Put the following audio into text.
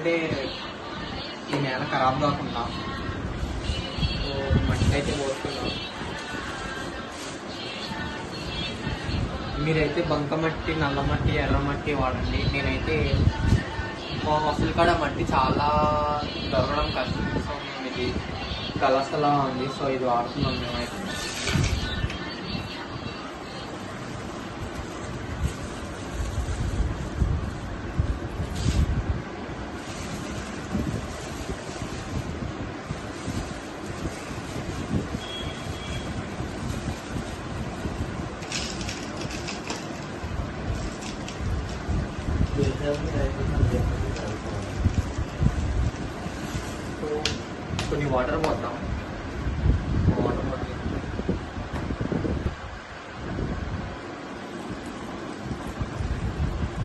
ఎందుకంటే ఈ నేల ఖరాబ్ కాకుండా. సో మట్టి అయితే పోస్తున్నాం. మీరైతే బంకమట్టి, నల్లమట్టి, ఎర్రమట్టి వాడండి. నేనైతే మా మసలు కాడ మట్టి చాలా దొరకడం కష్టం. సో మేము ఇది కలసలా ఉంది. సో ఇది వాడుతున్నాం మేమైతే. సో కొన్ని వాటర్ పోతాం.